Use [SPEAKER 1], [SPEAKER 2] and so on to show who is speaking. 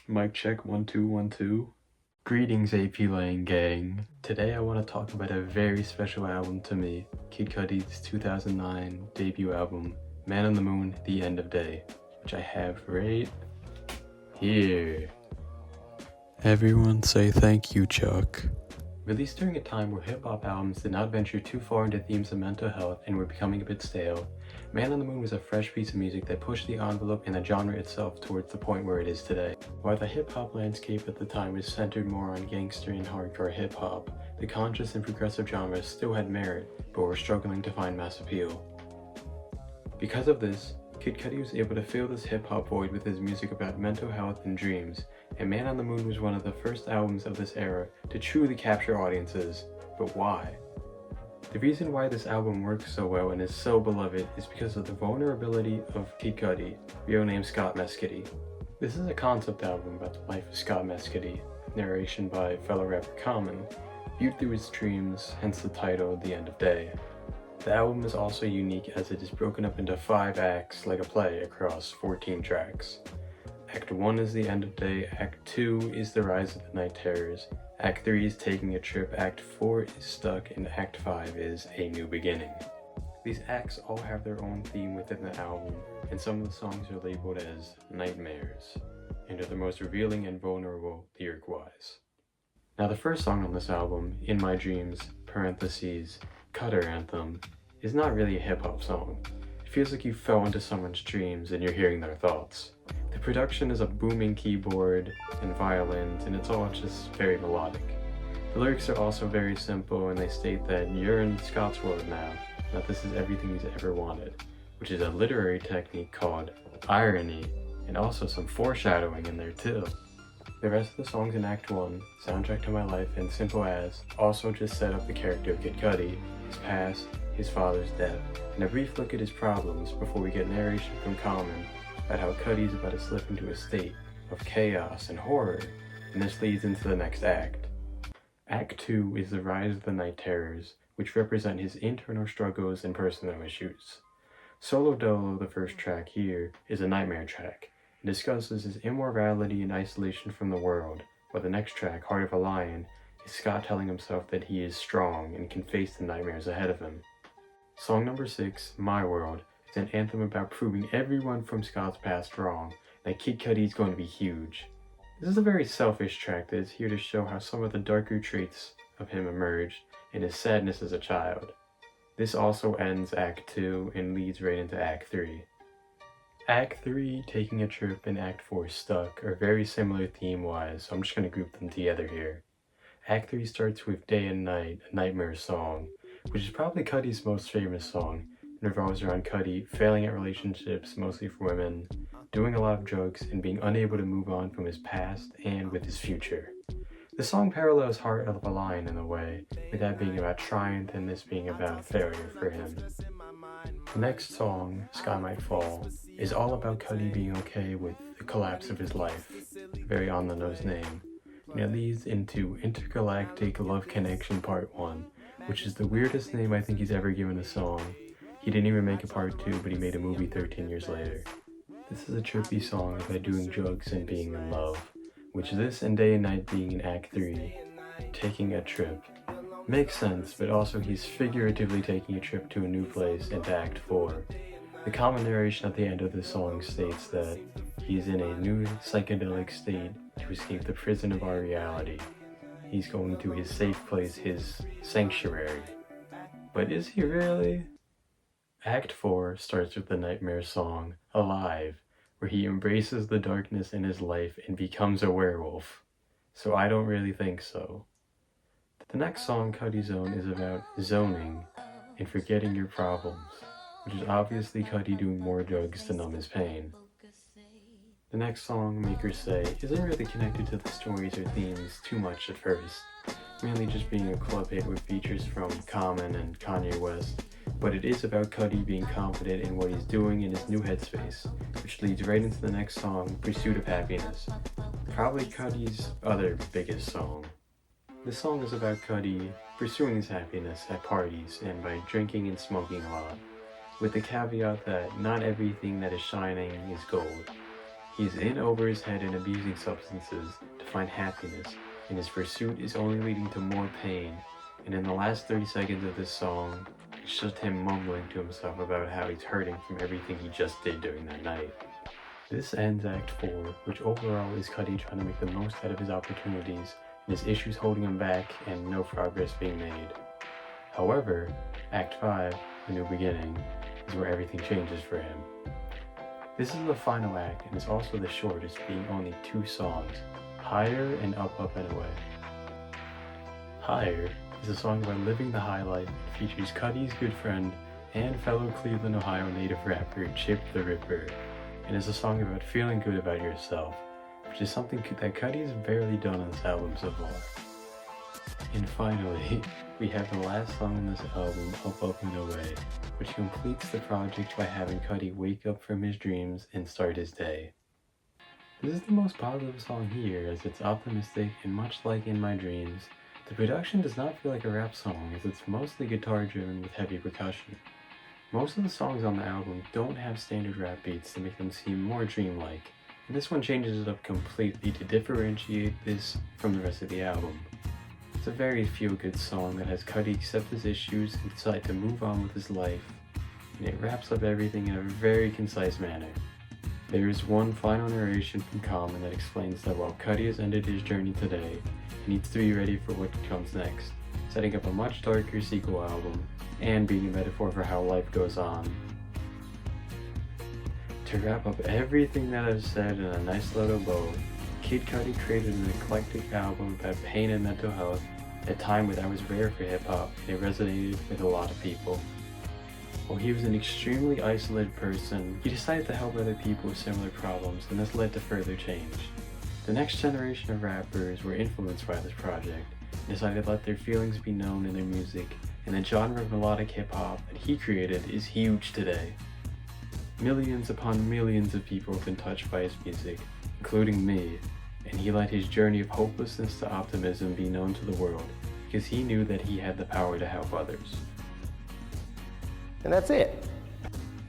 [SPEAKER 1] Mic check 1 2 1 2. Greetings, AP Lane gang. Today I want to talk about a very special album to me, Kid Cudi's 2009 debut album, Man on the Moon, The End of Day, which I have right here. Everyone say thank you, Chuck. Released during a time where hip-hop albums did not venture too far into themes of mental health and were becoming a bit stale, Man on the Moon was a fresh piece of music that pushed the envelope and the genre itself towards the point where it is today. While the hip-hop landscape at the time was centered more on gangster and hardcore hip-hop, the conscious and progressive genres still had merit, but were struggling to find mass appeal. Because of this, Kid Cudi was able to fill this hip-hop void with his music about mental health and dreams, and Man on the Moon was one of the first albums of this era to truly capture audiences. But why? The reason why this album works so well and is so beloved is because of the vulnerability of Kid Cudi, real name Scott Mescudi. This is a concept album about the life of Scott Mescudi, narration by fellow rapper Common, viewed through his dreams, hence the title The End of Day. The album is also unique as it is broken up into 5 acts like a play across 14 tracks. Act 1 is The End of Day, Act 2 is The Rise of the Night Terrors, Act 3 is Taking a Trip, Act 4 is Stuck, and Act 5 is A New Beginning. These acts all have their own theme within the album, and some of the songs are labeled as nightmares, and are the most revealing and vulnerable lyric-wise. Now the first song on this album, In My Dreams, parentheses, Cutter Anthem, is not really a hip-hop song. It feels like you fell into someone's dreams and you're hearing their thoughts. The production is a booming keyboard and violins, and it's all just very melodic. The lyrics are also very simple, and they state that you're in Scott's world now, that this is everything he's ever wanted, which is a literary technique called irony, and also some foreshadowing in there too. The rest of the songs in Act 1, Soundtrack to My Life and Simple As, also just set up the character of Kid Cudi, his past, his father's death, and a brief look at his problems before we get narration from Common about how Cudi's about to slip into a state of chaos and horror, and this leads into the next act. Act 2 is The Rise of the Night Terrors, which represent his internal struggles and personal issues. Solo Dolo, the first track here, is a nightmare track, and discusses his immorality and isolation from the world, while the next track, Heart of a Lion, is Scott telling himself that he is strong and can face the nightmares ahead of him. Song number 6, My World, is an anthem about proving everyone from Scott's past wrong, that Kid Cudi is going to be huge. This is a very selfish track that is here to show how some of the darker traits of him emerged and his sadness as a child. This also ends Act 2 and leads right into Act 3. Act 3, Taking a Trip, and Act 4, Stuck, are very similar theme-wise, so I'm just going to group them together here. Act 3 starts with Day and Night, a nightmare song, which is probably Cudi's most famous song. It revolves around Cudi failing at relationships, mostly for women, doing a lot of drugs, and being unable to move on from his past and with his future. The song parallels Heart of a Lion in a way, with that being about triumph and this being about failure for him. The next song, Sky Might Fall, is all about Cudi being okay with the collapse of his life, a very on-the-nose name, and it leads into Intergalactic Love Connection Part 1, which is the weirdest name I think he's ever given a song. He didn't even make a part 2, but he made a movie 13 years later. This is a trippy song about doing drugs and being in love, which this and Day and Night being in Act 3, Taking a Trip, makes sense, but also he's figuratively taking a trip to a new place into Act 4. The common narration at the end of the song states that he's in a new psychedelic state to escape the prison of our reality. He's going to his safe place, his sanctuary. But is he really? Act 4 starts with the nightmare song, Alive, where he embraces the darkness in his life and becomes a werewolf. So I don't really think so. The next song, Cudi Zone, is about zoning and forgetting your problems, which is obviously Cudi doing more drugs to numb his pain. The next song, Make Her Say, isn't really connected to the stories or themes too much at first, mainly just being a club hit with features from Common and Kanye West, but it is about Cudi being confident in what he's doing in his new headspace, which leads right into the next song, Pursuit of Happiness, probably Cudi's other biggest song. This song is about Cudi pursuing his happiness at parties and by drinking and smoking a lot, with the caveat that not everything that is shining is gold. He is in over his head and abusing substances to find happiness, and his pursuit is only leading to more pain. And in the last 30 seconds of this song, it's just him mumbling to himself about how he's hurting from everything he just did during that night. This ends Act 4, which overall is Cudi trying to make the most out of his opportunities and his issues holding him back and no progress being made. However, Act 5, A New Beginning, is where everything changes for him. This is the final act and is also the shortest, being only 2 songs, Higher and Up, Up and Away. Higher is a song about living the high life that features Cudi's good friend and fellow Cleveland, Ohio native rapper Chip the Ripper, and is a song about feeling good about yourself, which is something that Cudi has barely done on this album so far. And finally, we have the last song on this album, Up, Up and Away, which completes the project by having Cudi wake up from his dreams and start his day. This is the most positive song here, as it's optimistic, and much like In My Dreams, the production does not feel like a rap song, as it's mostly guitar driven with heavy percussion. Most of the songs on the album don't have standard rap beats to make them seem more dreamlike, and this one changes it up completely to differentiate this from the rest of the album. It's a very feel-good song that has Cudi accept his issues and decide to move on with his life, and it wraps up everything in a very concise manner. There is one final narration from Common that explains that while Cudi has ended his journey today, he needs to be ready for what comes next, setting up a much darker sequel album, and being a metaphor for how life goes on. To wrap up everything that I've said in a nice little bow, Kid Cudi created an eclectic album about pain and mental health at a time when that was rare for hip-hop, and it resonated with a lot of people. While he was an extremely isolated person, he decided to help other people with similar problems, and this led to further change. The next generation of rappers were influenced by this project, and decided to let their feelings be known in their music, and the genre of melodic hip-hop that he created is huge today. Millions upon millions of people have been touched by his music, including me, and he let his journey of hopelessness to optimism be known to the world, because he knew that he had the power to help others.
[SPEAKER 2] And that's it.